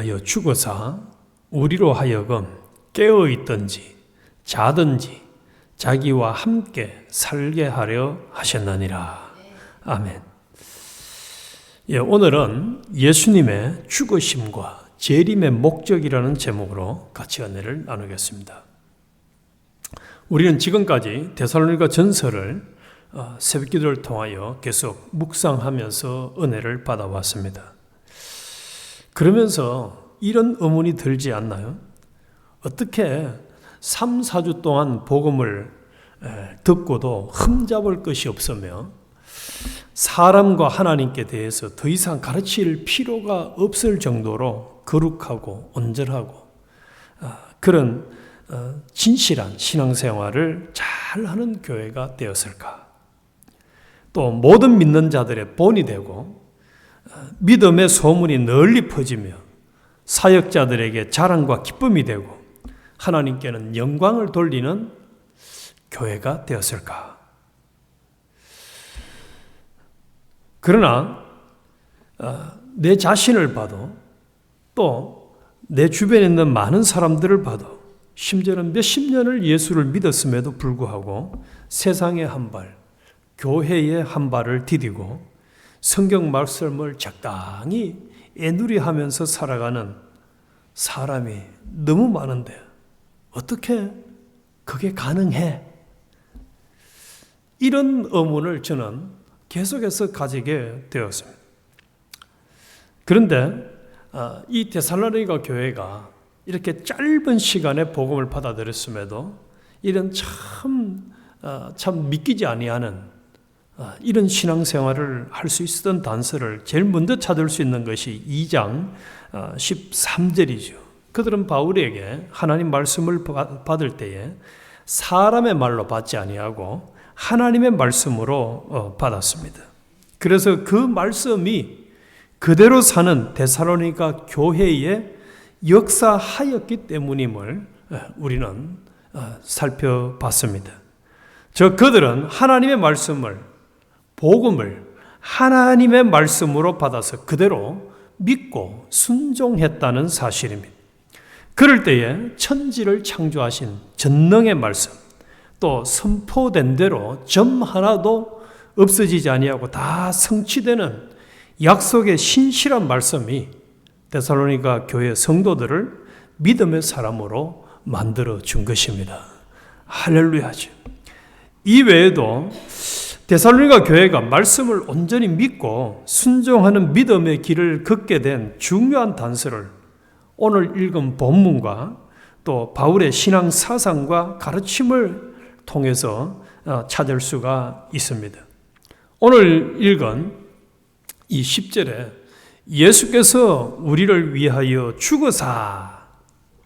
위하여 죽어사 우리로 하여금 깨어 있든지 자든지 자기와 함께 살게 하려 하셨느니라. 아멘. 예, 오늘은 예수님의 죽으심과 재림의 목적이라는 제목으로 같이 은혜를 나누겠습니다. 우리는 지금까지 데살로니가 전서를 새벽기도를 통하여 계속 묵상하면서 은혜를 받아왔습니다. 그러면서 이런 의문이 들지 않나요? 어떻게 3, 4주 동안 복음을 듣고도 흠잡을 것이 없으며 사람과 하나님께 대해서 더 이상 가르칠 필요가 없을 정도로 거룩하고 온전하고 그런 진실한 신앙생활을 잘하는 교회가 되었을까? 또 모든 믿는 자들의 본이 되고 믿음의 소문이 널리 퍼지며 사역자들에게 자랑과 기쁨이 되고 하나님께는 영광을 돌리는 교회가 되었을까? 그러나 내 자신을 봐도 또 내 주변에 있는 많은 사람들을 봐도 심지어는 몇십 년을 예수를 믿었음에도 불구하고 세상의 한 발, 교회의 한 발을 디디고 성경 말씀을 적당히 애누리하면서 살아가는 사람이 너무 많은데 어떻게 그게 가능해? 이런 의문을 저는 계속해서 가지게 되었습니다. 그런데 이 데살로니가 교회가 이렇게 짧은 시간에 복음을 받아들였음에도 이런 참 믿기지 아니하는 이런 신앙생활을 할 수 있었던 단서를 제일 먼저 찾을 수 있는 것이 2장 13절이죠. 그들은 바울에게 하나님 말씀을 받을 때에 사람의 말로 받지 아니하고 하나님의 말씀으로 받았습니다. 그래서 그 말씀이 그대로 사는 데살로니가 교회의 역사하였기 때문임을 우리는 살펴봤습니다. 그들은 하나님의 말씀을, 복음을 하나님의 말씀으로 받아서 그대로 믿고 순종했다는 사실입니다. 그럴 때에 천지를 창조하신 전능의 말씀, 또 선포된 대로 점 하나도 없어지지 아니하고 다 성취되는 약속의 신실한 말씀이 데살로니가 교회 성도들을 믿음의 사람으로 만들어 준 것입니다. 할렐루야죠. 이 외에도 데살로니가 교회가 말씀을 온전히 믿고 순종하는 믿음의 길을 걷게 된 중요한 단서를 오늘 읽은 본문과 또 바울의 신앙 사상과 가르침을 통해서 찾을 수가 있습니다. 오늘 읽은 이 10절에 예수께서 우리를 위하여 죽으사,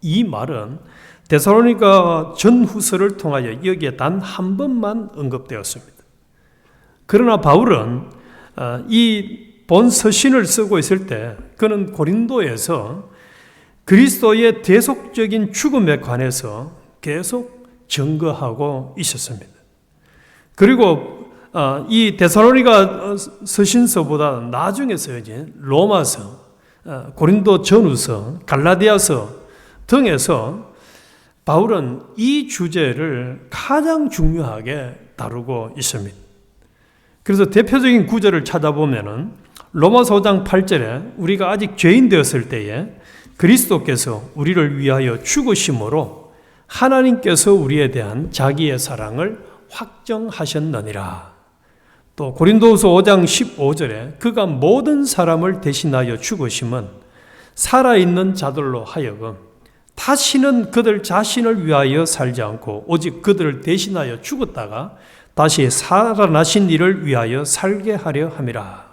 이 말은 데살로니가 전후서를 통하여 여기에 단 한 번만 언급되었습니다. 그러나 바울은 이 본 서신을 쓰고 있을 때 그는 고린도에서 그리스도의 대속적인 죽음에 관해서 계속 증거하고 있었습니다. 그리고 이 데살로니가 서신서보다 나중에서 이제 로마서, 고린도 전후서, 갈라디아서 등에서 바울은 이 주제를 가장 중요하게 다루고 있습니다. 그래서 대표적인 구절을 찾아보면은 로마서 5장 8절에 우리가 아직 죄인 되었을 때에 그리스도께서 우리를 위하여 죽으심으로 하나님께서 우리에 대한 자기의 사랑을 확정하셨느니라. 또 고린도후서 5장 15절에 그가 모든 사람을 대신하여 죽으심은 살아있는 자들로 하여금 다시는 그들 자신을 위하여 살지 않고 오직 그들을 대신하여 죽었다가 다시 살아나신 이를 위하여 살게 하려 함이라.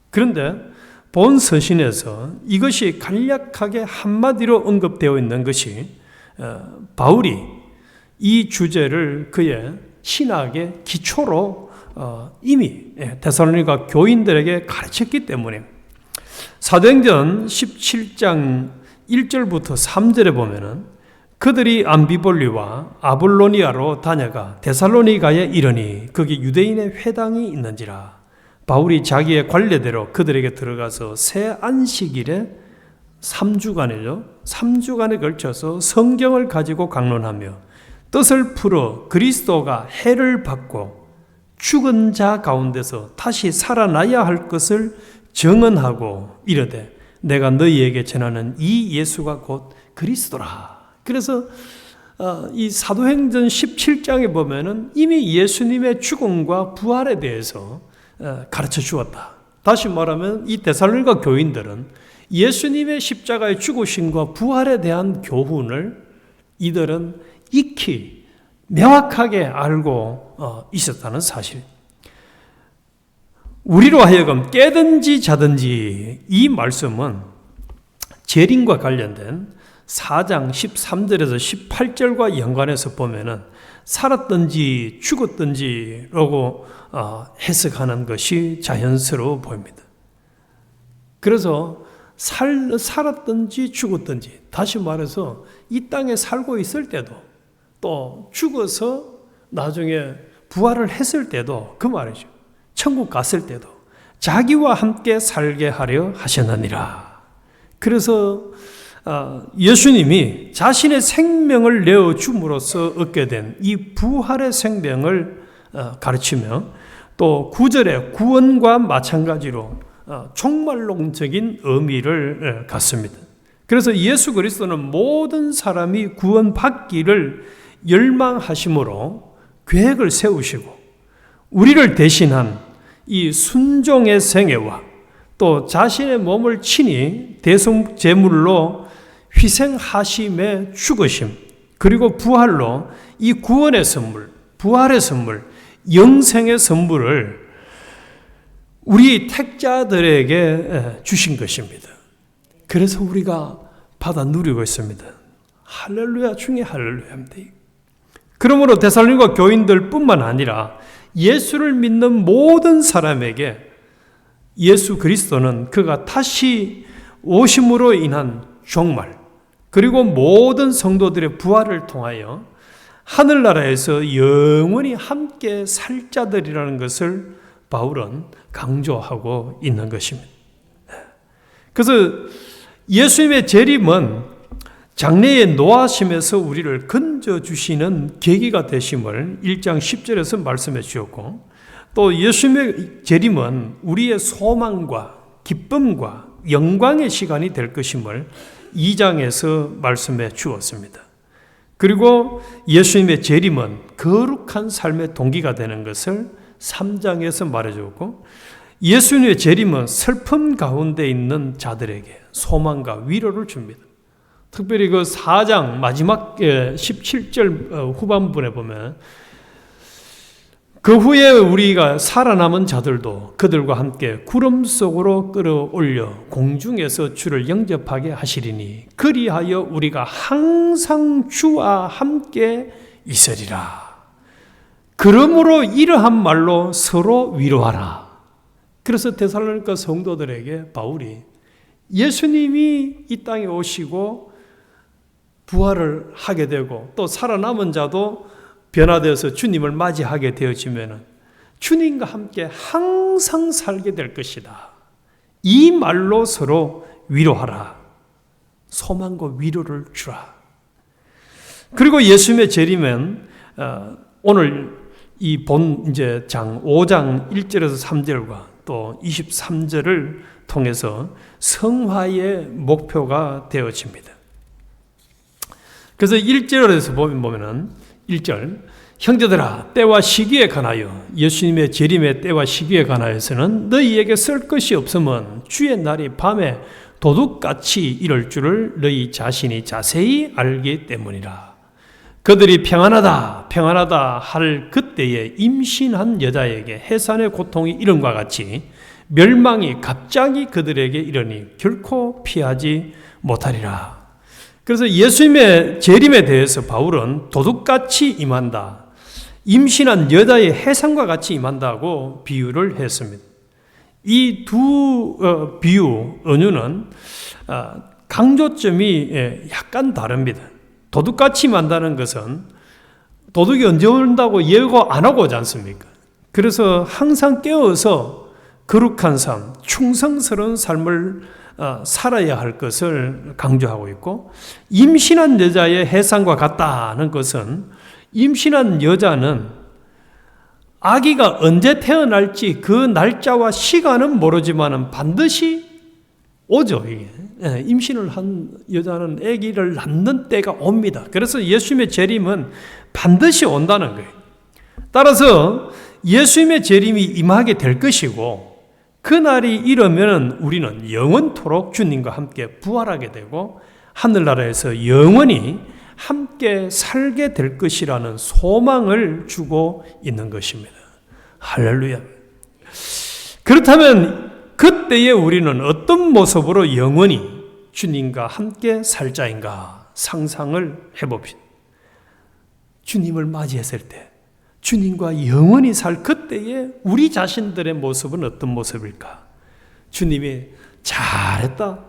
그런데 본 서신에서 이것이 간략하게 한마디로 언급되어 있는 것이 바울이 이 주제를 그의 신학의 기초로 이미 데살로니가 교인들에게 가르쳤기 때문에 사도행전 17장 1절부터 3절에 보면은 그들이 암비볼리와 아볼로니아로 다녀가 데살로니가에 이르니 거기 유대인의 회당이 있는지라. 바울이 자기의 관례대로 그들에게 들어가서 새 안식일에 3주간을요. 3주간에 걸쳐서 성경을 가지고 강론하며 뜻을 풀어 그리스도가 해를 받고 죽은 자 가운데서 다시 살아나야 할 것을 증언하고 이르되 내가 너희에게 전하는 이 예수가 곧 그리스도라. 그래서 이 사도행전 17장에 보면은 이미 예수님의 죽음과 부활에 대해서 가르쳐 주었다. 다시 말하면 이 데살로니가 교인들은 예수님의 십자가의 죽으심과 부활에 대한 교훈을 이들은 익히 명확하게 알고 있었다는 사실. 우리로 하여금 깨든지 자든지 이 말씀은 재림과 관련된 4장 13절에서 18절과 연관해서 보면은 살았든지 죽었든지라고 해석하는 것이 자연스러워 보입니다. 그래서 살았든지 죽었든지, 다시 말해서 이 땅에 살고 있을 때도 또 죽어서 나중에 부활을 했을 때도 그 말이죠. 천국 갔을 때도 자기와 함께 살게 하려 하셨느니라. 그래서 예수님이 자신의 생명을 내어줌으로써 얻게 된 이 부활의 생명을 가르치며 또 9절의 구원과 마찬가지로 종말론적인 의미를 갖습니다. 그래서 예수 그리스도는 모든 사람이 구원받기를 열망하심으로 계획을 세우시고 우리를 대신한 이 순종의 생애와 또 자신의 몸을 친히 대속제물로 희생하심의 죽으심 그리고 부활로 이 구원의 선물, 부활의 선물, 영생의 선물을 우리 택자들에게 주신 것입니다. 그래서 우리가 받아 누리고 있습니다. 할렐루야 중에 할렐루야입니다. 그러므로 데살로니가 교인들뿐만 아니라 예수를 믿는 모든 사람에게 예수 그리스도는 그가 다시 오심으로 인한 종말 그리고 모든 성도들의 부활을 통하여 하늘나라에서 영원히 함께 살 자들이라는 것을 바울은 강조하고 있는 것입니다. 그래서 예수님의 재림은 장래의 노하심에서 우리를 건져주시는 계기가 되심을 1장 10절에서 말씀해 주셨고 또 예수님의 재림은 우리의 소망과 기쁨과 영광의 시간이 될 것임을 2장에서 말씀해 주었습니다. 그리고 예수님의 재림은 거룩한 삶의 동기가 되는 것을 3장에서 말해주었고 예수님의 재림은 슬픔 가운데 있는 자들에게 소망과 위로를 줍니다. 특별히 그 4장 마지막 17절 후반부에 보면 그 후에 우리가 살아남은 자들도 그들과 함께 구름 속으로 끌어올려 공중에서 주를 영접하게 하시리니 그리하여 우리가 항상 주와 함께 있으리라. 그러므로 이러한 말로 서로 위로하라. 그래서 데살로니가 성도들에게 바울이 예수님이 이 땅에 오시고 부활을 하게 되고 또 살아남은 자도 변화되어서 주님을 맞이하게 되어지면 주님과 함께 항상 살게 될 것이다. 이 말로 서로 위로하라. 소망과 위로를 주라. 그리고 예수님의 재림은 오늘 이 본 이제 장 5장 1절에서 3절과 또 23절을 통해서 성화의 목표가 되어집니다. 그래서 1절에서 보면은 1절 형제들아 때와 시기에 관하여 예수님의 재림의 때와 시기에 관하여서는 너희에게 쓸 것이 없으면 주의 날이 밤에 도둑같이 이럴 줄을 너희 자신이 자세히 알기 때문이라. 그들이 평안하다 평안하다 할 그때에 임신한 여자에게 해산의 고통이 이름과 같이 멸망이 갑자기 그들에게 이르니 결코 피하지 못하리라. 그래서 예수님의 재림에 대해서 바울은 도둑같이 임한다. 임신한 여자의 해산과 같이 임한다고 비유를 했습니다. 이 두 비유, 은유는 강조점이 약간 다릅니다. 도둑같이 임한다는 것은 도둑이 언제 온다고 예고 안 하고 오지 않습니까? 그래서 항상 깨어서 거룩한 삶, 충성스러운 삶을 살아야 할 것을 강조하고 있고, 임신한 여자의 해상과 같다는 것은 임신한 여자는 아기가 언제 태어날지 그 날짜와 시간은 모르지만 반드시 오죠. 이게. 임신을 한 여자는 아기를 낳는 때가 옵니다. 그래서 예수님의 재림은 반드시 온다는 거예요. 따라서 예수님의 재림이 임하게 될 것이고, 그날이 이르면 우리는 영원토록 주님과 함께 부활하게 되고 하늘나라에서 영원히 함께 살게 될 것이라는 소망을 주고 있는 것입니다. 할렐루야. 그렇다면 그때에 우리는 어떤 모습으로 영원히 주님과 함께 살 자인가 상상을 해봅시다. 주님을 맞이했을 때, 주님과 영원히 살 그때에 우리 자신들의 모습은 어떤 모습일까? 주님이 잘했다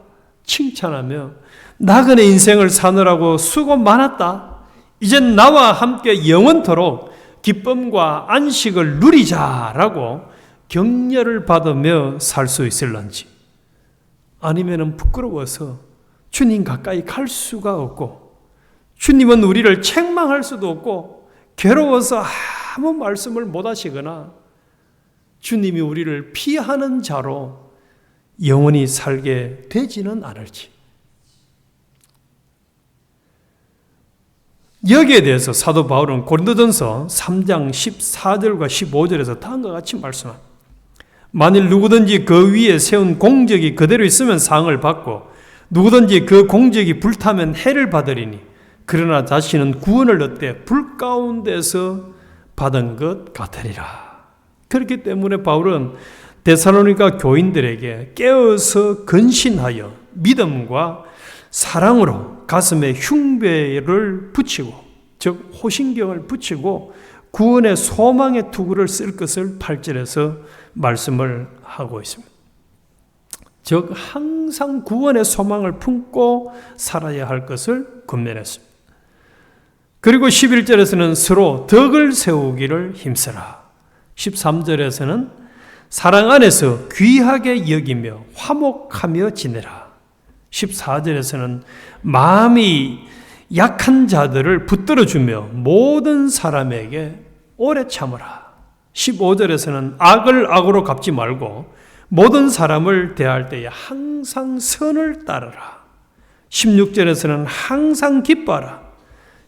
칭찬하며 나그네 인생을 사느라고 수고 많았다. 이젠 나와 함께 영원토록 기쁨과 안식을 누리자라고 격려를 받으며 살 수 있을런지, 아니면은 부끄러워서 주님 가까이 갈 수가 없고, 주님은 우리를 책망할 수도 없고 괴로워서 아무 말씀을 못 하시거나 주님이 우리를 피하는 자로 영원히 살게 되지는 않을지. 여기에 대해서 사도 바울은 고린도전서 3장 14절과 15절에서 다음과 같이 말씀합니다. 만일 누구든지 그 위에 세운 공적이 그대로 있으면 상을 받고 누구든지 그 공적이 불타면 해를 받으리니 그러나 자신은 구원을 얻되 불 가운데서 받은 것 같으리라. 그렇기 때문에 바울은 데살로니가 교인들에게 깨어서 근신하여 믿음과 사랑으로 가슴에 흉배를 붙이고, 즉 호신경을 붙이고 구원의 소망의 투구를 쓸 것을 8절에서 말씀을 하고 있습니다. 즉 항상 구원의 소망을 품고 살아야 할 것을 권면했습니다. 그리고 11절에서는 서로 덕을 세우기를 힘쓰라. 13절에서는 사랑 안에서 귀하게 여기며 화목하며 지내라. 14절에서는 마음이 약한 자들을 붙들어주며 모든 사람에게 오래 참으라. 15절에서는 악을 악으로 갚지 말고 모든 사람을 대할 때에 항상 선을 따르라. 16절에서는 항상 기뻐하라.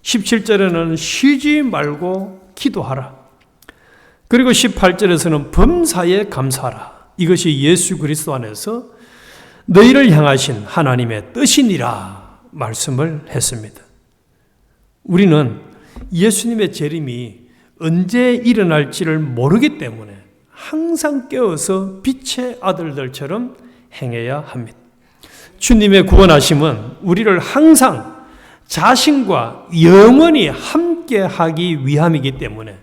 17절에는 쉬지 말고 기도하라. 그리고 18절에서는 범사에 감사하라. 이것이 예수 그리스도 안에서 너희를 향하신 하나님의 뜻이니라 말씀을 했습니다. 우리는 예수님의 재림이 언제 일어날지를 모르기 때문에 항상 깨어서 빛의 아들들처럼 행해야 합니다. 주님의 구원하심은 우리를 항상 자신과 영원히 함께하기 위함이기 때문에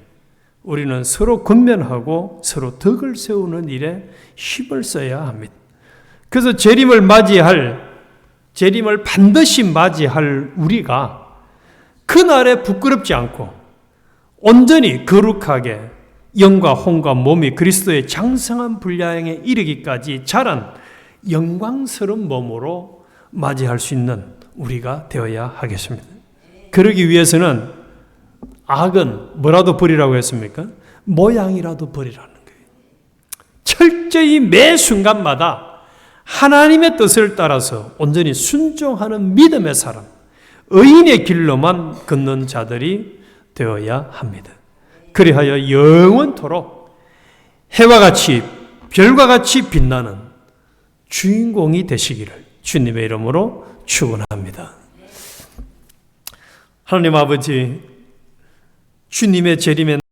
우리는 서로 권면하고 서로 덕을 세우는 일에 힘을 써야 합니다. 그래서 재림을 반드시 맞이할 우리가 그날에 부끄럽지 않고 온전히 거룩하게 영과 혼과 몸이 그리스도의 장성한 분량에 이르기까지 자란 영광스러운 몸으로 맞이할 수 있는 우리가 되어야 하겠습니다. 그러기 위해서는 악은 뭐라도 버리라고 했습니까? 모양이라도 버리라는 거예요. 철저히 매 순간마다 하나님의 뜻을 따라서 온전히 순종하는 믿음의 사람, 의인의 길로만 걷는 자들이 되어야 합니다. 그리하여 영원토록 해와 같이 별과 같이 빛나는 주인공이 되시기를 주님의 이름으로 축원합니다. 하나님 아버지, 주님의 재림에